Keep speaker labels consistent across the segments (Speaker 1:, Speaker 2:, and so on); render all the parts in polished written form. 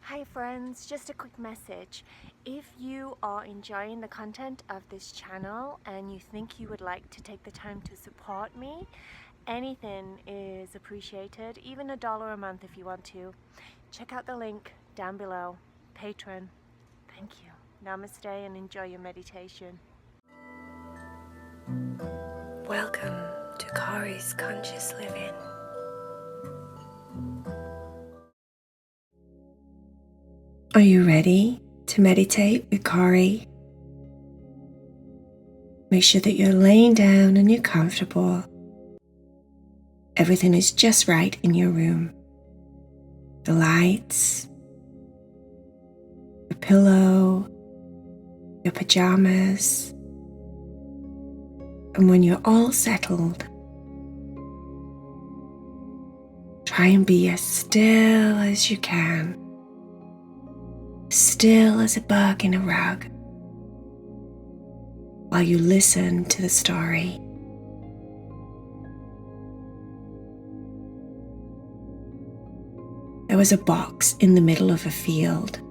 Speaker 1: Hi friends, just a quick message. If you are enjoying the content of this channel and you think you would like to take the time to support me, anything is appreciated, even $1 a month if you want to. Check out the link down below. Patreon. Thank you. Namaste and enjoy your meditation.
Speaker 2: Welcome to Cory's Conscious Living. Are you ready to meditate with Cory? Make sure that you're laying down and you're comfortable. Everything is just right in your room. The lights, your pillow, your pajamas. And when you're all settled, try and be as still as you can. Still as a bug in a rug, while you listen to the story. There was a box in the middle of a field,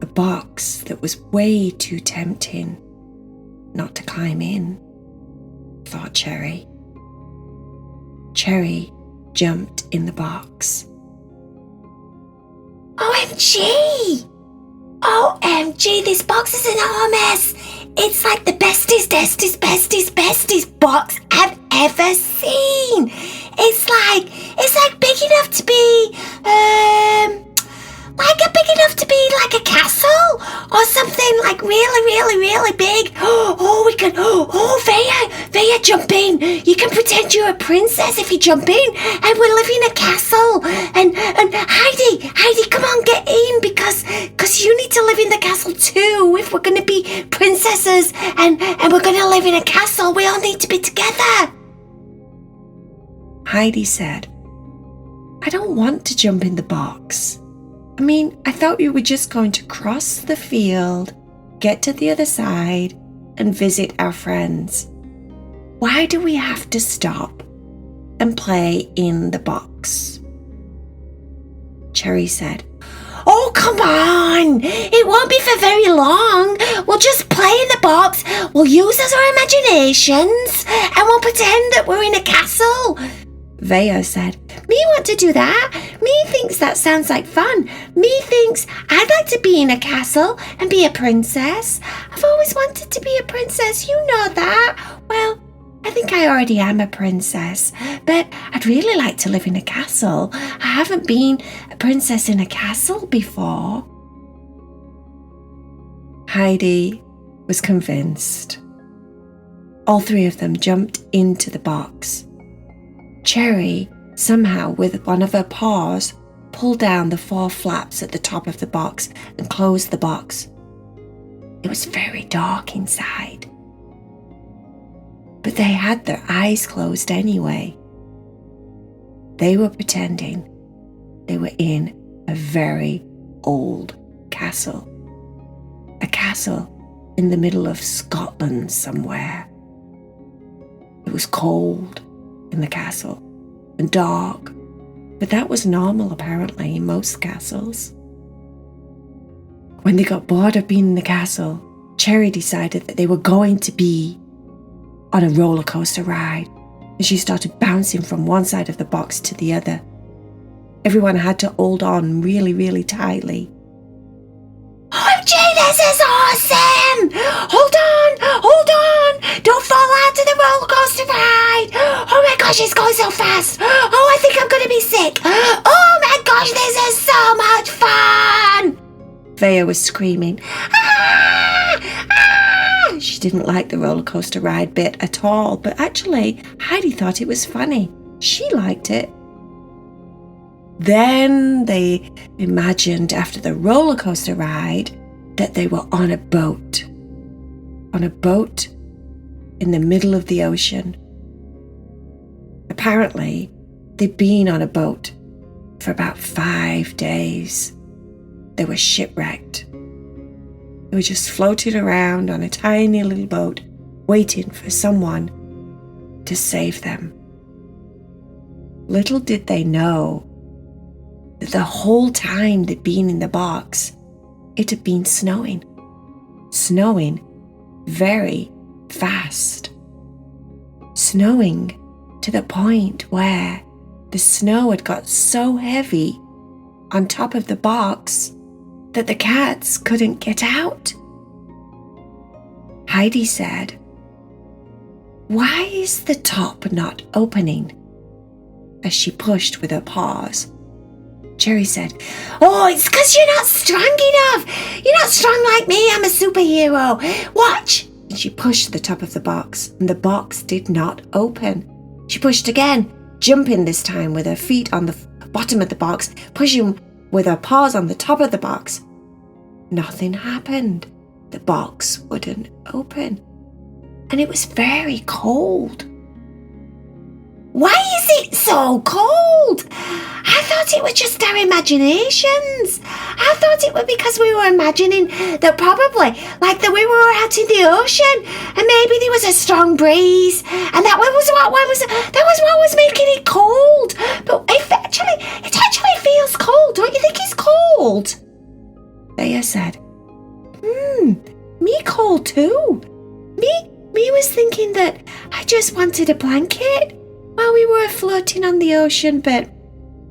Speaker 2: a box that was way too tempting not to climb in, thought Cherry. Cherry jumped in the box. OMG! OMG, this box is enormous! It's like the bestest box I've ever seen! It's like big enough to be, like a castle or something like really big. Vaya, jump in. You can pretend you're a princess if you jump in, and we'll live in a castle. And Heidi, come on, get in because you need to live in the castle too. If we're going to be princesses and we're going to live in a castle, we all need to be together. Heidi said, I don't want to jump in the box. I mean, I thought we were just going to cross the field, get to the other side, and visit our friends. Why do we have to stop and play in the box? Cherry said, Oh, come on! It won't be for very long. We'll just play in the box, we'll use our imaginations, and we'll pretend that we're in a castle. Vaya said, Me want to do that. Me thinks that sounds like fun. Me thinks I'd like to be in a castle and be a princess. I've always wanted to be a princess, you know that. Well, I think I already am a princess, but I'd really like to live in a castle. I haven't been a princess in a castle before. Heidi was convinced. All three of them jumped into the box. Cherry, somehow with one of her paws, pulled down the 4 flaps at the top of the box and closed the box. It was very dark inside. But they had their eyes closed anyway. They were pretending they were in a very old castle. A castle in the middle of Scotland somewhere. It was cold in the castle and dark, but that was normal apparently in most castles. When they got bored of being in the castle, Cherry decided that they were going to be on a roller coaster ride, and she started bouncing from one side of the box to the other. Everyone had to hold on really tightly. OMG, this is awesome! Hold on! Don't fall out of the roller coaster ride! Oh my gosh, it's going so fast! Oh, I think I'm gonna be sick! Oh my gosh, this is so much fun! Vaya was screaming. Ah! She didn't like the roller coaster ride bit at all, but actually, Heidi thought it was funny. She liked it. Then they imagined after the roller coaster ride that they were on a boat. On a boat in the middle of the ocean. Apparently, they'd been on a boat for about 5 days. They were shipwrecked. They were just floating around on a tiny little boat, waiting for someone to save them. Little did they know that the whole time they'd been in the box, it had been snowing. Snowing very fast. Snowing to the point where the snow had got so heavy on top of the box that the cats couldn't get out. Heidi said, "Why is the top not opening?" as she pushed with her paws. Cherry said, "Oh, it's because you're not strong enough. You're not strong like me. I'm a superhero. Watch." And she pushed the top of the box, and the box did not open. She pushed again, jumping this time with her feet on the bottom of the box, pushing with her paws on the top of the box. Nothing happened. The box wouldn't open. And it was very cold. "Why is it so cold? I thought it was just our imaginations. I thought it was because we were imagining that probably, like that we were out in the ocean and maybe there was a strong breeze and that was what was making it cold. But it actually feels cold. Don't you think it's cold?" Vaya said, Me cold too. Me was thinking that I just wanted a blanket while we were floating on the ocean, but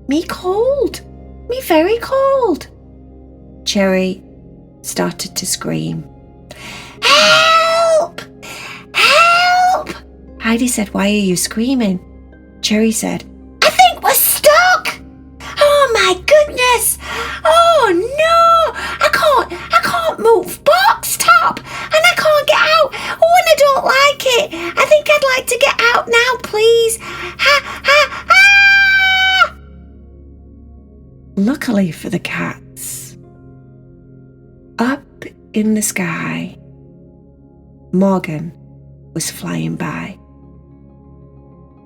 Speaker 2: me cold. Me very cold." Cherry started to scream. "Help! Help!" Heidi said, "Why are you screaming?" Cherry said, "I think we're stuck. Oh my goodness. Oh no. I can't move box top and I can't get out. Oh, and I don't like it. I think I'd like to get out now, please. Ha, ha, ha!" Luckily for the cats, up in the sky, Morgan was flying by.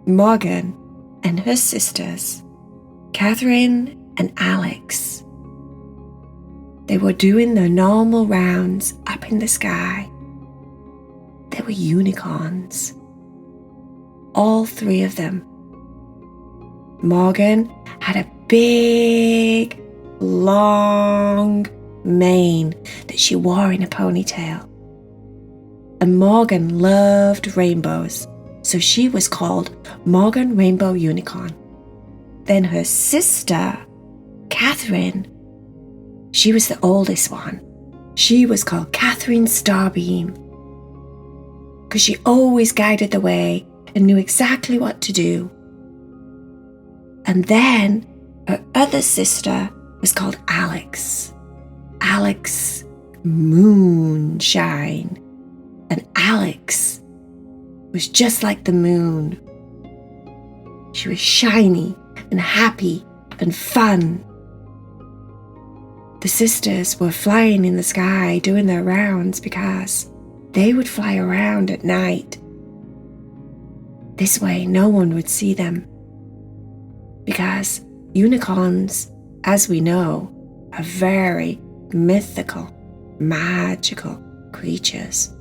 Speaker 2: Morgan and her sisters, Kathryn and Alex, they were doing their normal rounds up in the sky. They were unicorns. All three of them. Morgan had a big, long mane that she wore in a ponytail. And Morgan loved rainbows, so she was called Morgan Rainbow Unicorn. Then her sister, Kathryn, she was the oldest one. She was called Kathryn Starbeam because she always guided the way and knew exactly what to do. And then her other sister was called Alex. Alex Moonshine. And Alex was just like the moon. She was shiny and happy and fun. The sisters were flying in the sky doing their rounds because they would fly around at night. This way no one would see them. Because unicorns, as we know, are very mythical, magical creatures.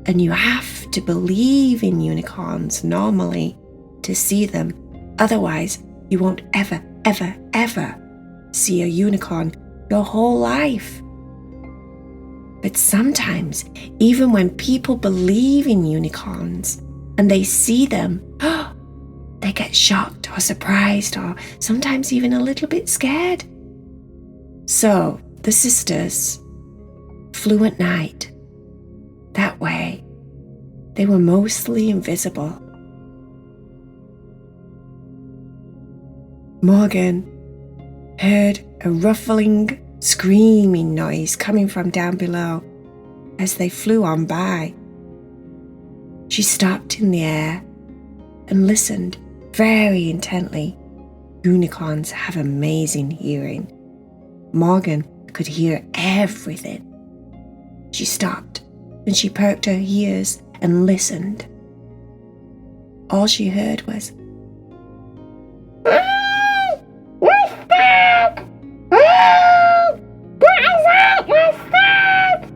Speaker 2: And you have to believe in unicorns normally to see them. Otherwise, you won't ever, ever, ever see a unicorn your whole life. But sometimes, even when people believe in unicorns and they see them, they get shocked or surprised or sometimes even a little bit scared. So the sisters flew at night. That way, they were mostly invisible. Morgan heard a ruffling, screaming noise coming from down below as they flew on by. She stopped in the air and listened very intently. Unicorns have amazing hearing. Morgan could hear everything. She stopped and she perked her ears and listened. All she heard was, "We're stuck! What is that? We're stuck!"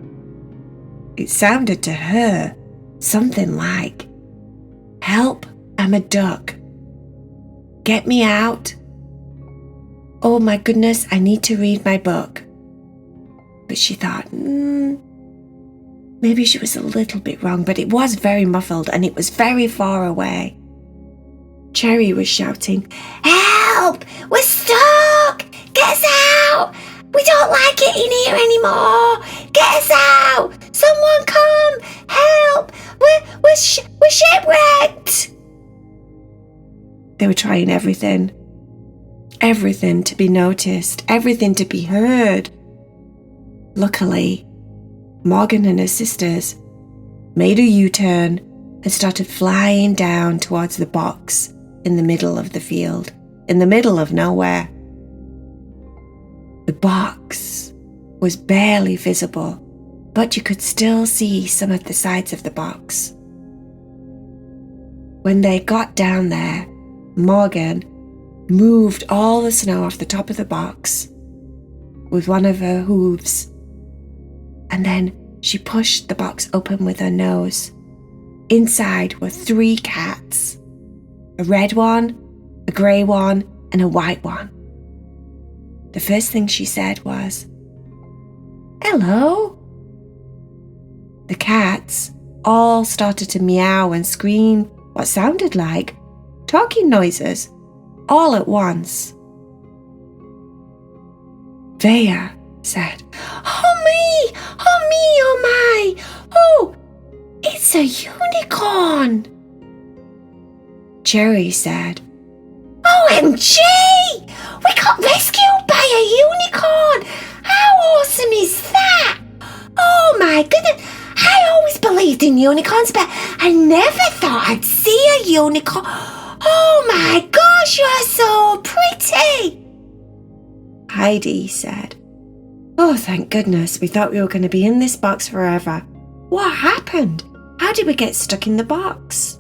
Speaker 2: It sounded to her something like, "Help, I'm a duck. Get me out." oh my goodness, I need to read my book. But she thought, maybe she was a little bit wrong, but it was very muffled and it was very far away. Cherry was shouting, help! We're stuck! Get us out! We don't like it in here anymore! Get us out! Someone come! Help! We're shipwrecked! They were trying everything. Everything to be noticed. Everything to be heard. Luckily, Morgan and her sisters made a U-turn and started flying down towards the box in the middle of the field, in the middle of nowhere. The box was barely visible, but you could still see some of the sides of the box. When they got down there, Morgan moved all the snow off the top of the box with one of her hooves, and then she pushed the box open with her nose. Inside were 3 cats, a red one, a grey one, and a white one. The first thing she said was, hello. The cats all started to meow and scream what sounded like talking noises all at once. Vaya said, oh me, oh my, oh, it's a unicorn. Cherry said, OMG, we got rescued by a unicorn. How awesome is that? Oh my goodness, I always believed in unicorns, but I never thought I'd see a unicorn. Oh my gosh, you're so pretty. Heidi said, oh, thank goodness, we thought we were going to be in this box forever. What happened? How did we get stuck in the box?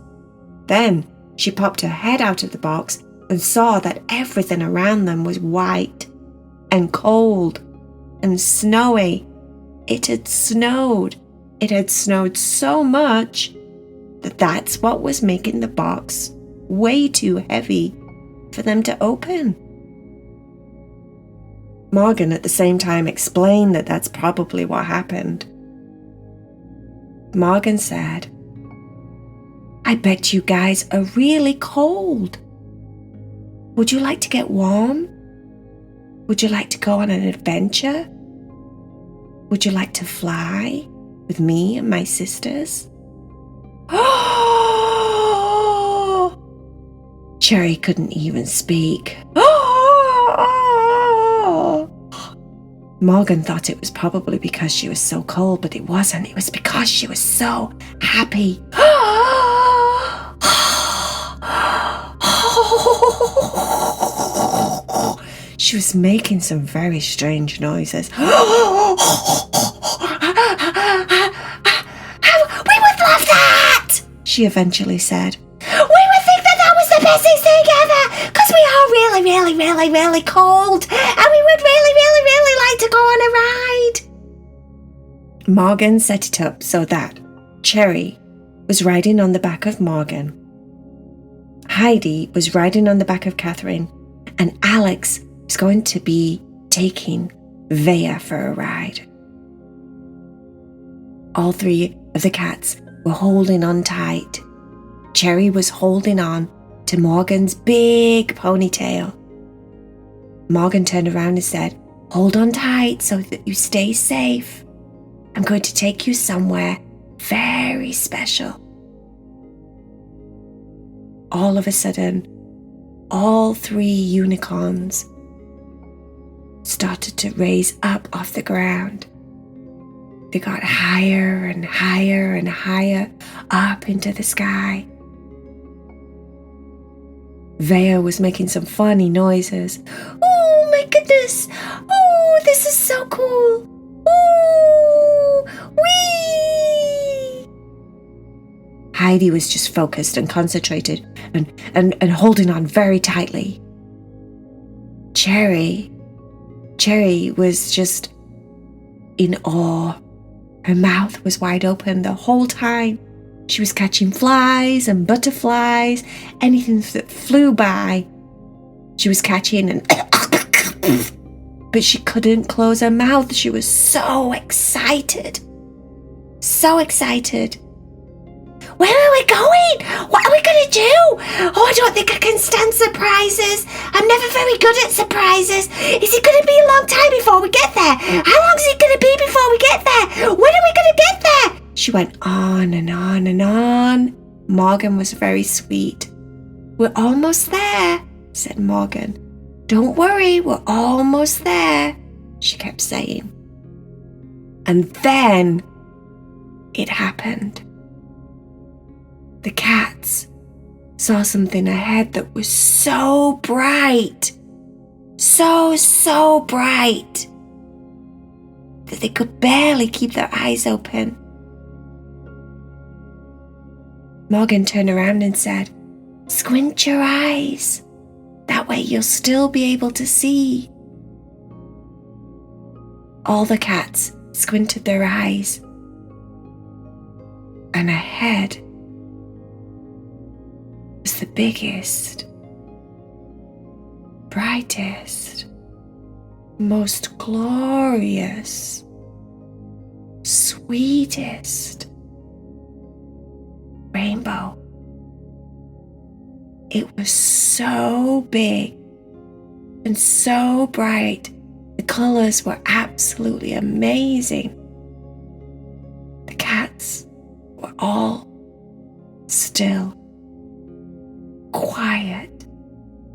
Speaker 2: Then she popped her head out of the box and saw that everything around them was white and cold and snowy. It had snowed. It had snowed so much that that's what was making the box way too heavy for them to open. Morgan at the same time explained that that's probably what happened. Morgan said, I bet you guys are really cold. Would you like to get warm? Would you like to go on an adventure? Would you like to fly with me and my sisters? Cherry couldn't even speak. Morgan thought it was probably because she was so cold, but it wasn't. It was because she was so happy. She was making some very strange noises. We would love that, she eventually said. We would think that was the best thing ever, because we are really, really, really, really cold, and we would really, really, really like to go on a ride. Morgan set it up so that Cherry was riding on the back of Morgan, Heidi was riding on the back of Kathryn, and Alex was going to be taking Vaya for a ride. All 3 of the cats were holding on tight. Cherry was holding on to Morgan's big ponytail. Morgan turned around and said, hold on tight so that you stay safe. I'm going to take you somewhere very special. All of a sudden, all 3 unicorns started to raise up off the ground. They got higher and higher and higher up into the sky. Vaya was making some funny noises. Oh my goodness! Oh, this is so cool! Oh, wee! Heidi was just focused and concentrated and holding on very tightly. Cherry was just in awe. Her mouth was wide open the whole time. She was catching flies and butterflies, anything that flew by. She was catching and But she couldn't close her mouth. She was so excited. So excited. Where are we going? What are we going to do? Oh, I don't think I can stand surprises. I'm never very good at surprises. Is it going to be a long time before we get there? How long is it going to be before we get there? When are we going to get there? She went on and on and on. Morgan was very sweet. We're almost there, said Morgan. Don't worry, we're almost there, she kept saying. And then it happened. The cats saw something ahead that was so bright, so bright, that they could barely keep their eyes open. Morgan turned around and said, "Squint your eyes. That way you'll still be able to see." All the cats squinted their eyes, and ahead was the biggest, brightest, most glorious, sweetest rainbow. It was so big and so bright. The colors were absolutely amazing. The cats were all still, quiet.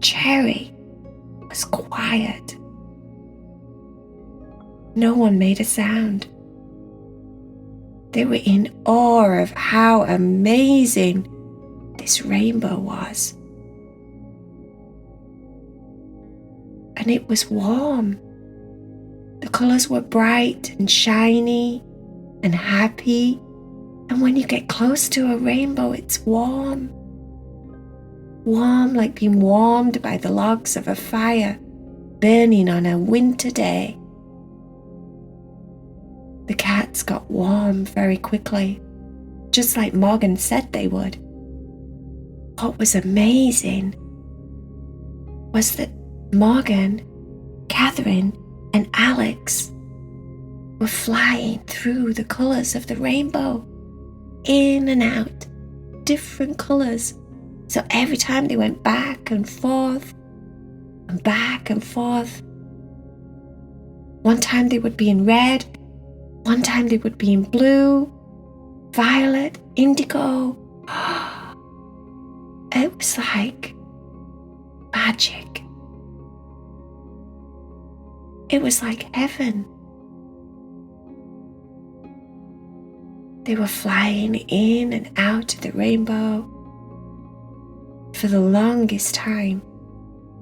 Speaker 2: Cherry was quiet. No one made a sound. They were in awe of how amazing this rainbow was. And it was warm. The colors were bright and shiny and happy. And when you get close to a rainbow, it's warm. Warm like being warmed by the logs of a fire burning on a winter day. The cats got warm very quickly, just like Morgan said they would. What was amazing was that Morgan, Kathryn, and Alex were flying through the colors of the rainbow, in and out, different colors. So every time they went back and forth, and back and forth. One time they would be in red, one time they would be in blue, violet, indigo. It was like magic. It was like heaven. They were flying in and out of the rainbow for the longest time,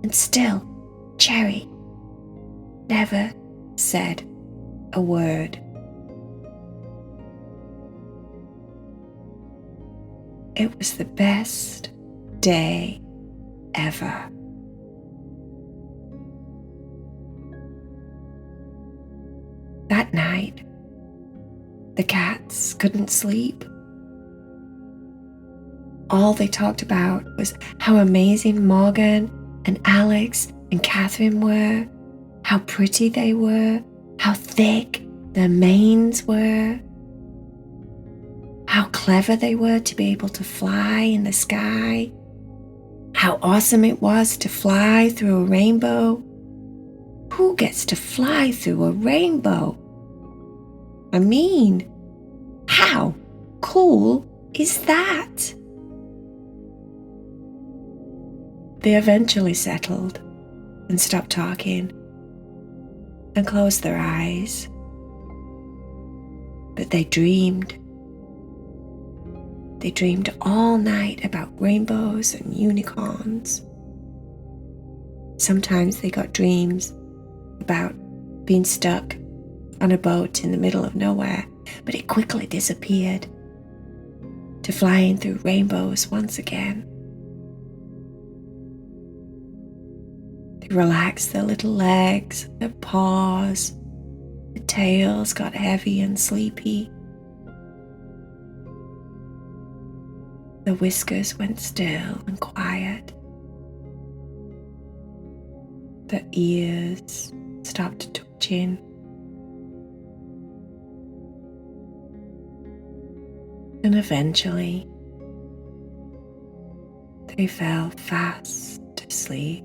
Speaker 2: and still Cherry never said a word. It was the best day ever. That night, the cats couldn't sleep. All they talked about was how amazing Morgan and Alex and Kathryn were, how pretty they were, how thick their manes were, how clever they were to be able to fly in the sky, how awesome it was to fly through a rainbow. Who gets to fly through a rainbow? I mean, how cool is that? They eventually settled and stopped talking and closed their eyes. But they dreamed. They dreamed all night about rainbows and unicorns. Sometimes they got dreams about being stuck on a boat in the middle of nowhere, but it quickly disappeared to flying through rainbows once again. They relaxed their little legs, their paws, their tails got heavy and sleepy. The whiskers went still and quiet. The ears stopped twitching. And eventually, they fell fast asleep.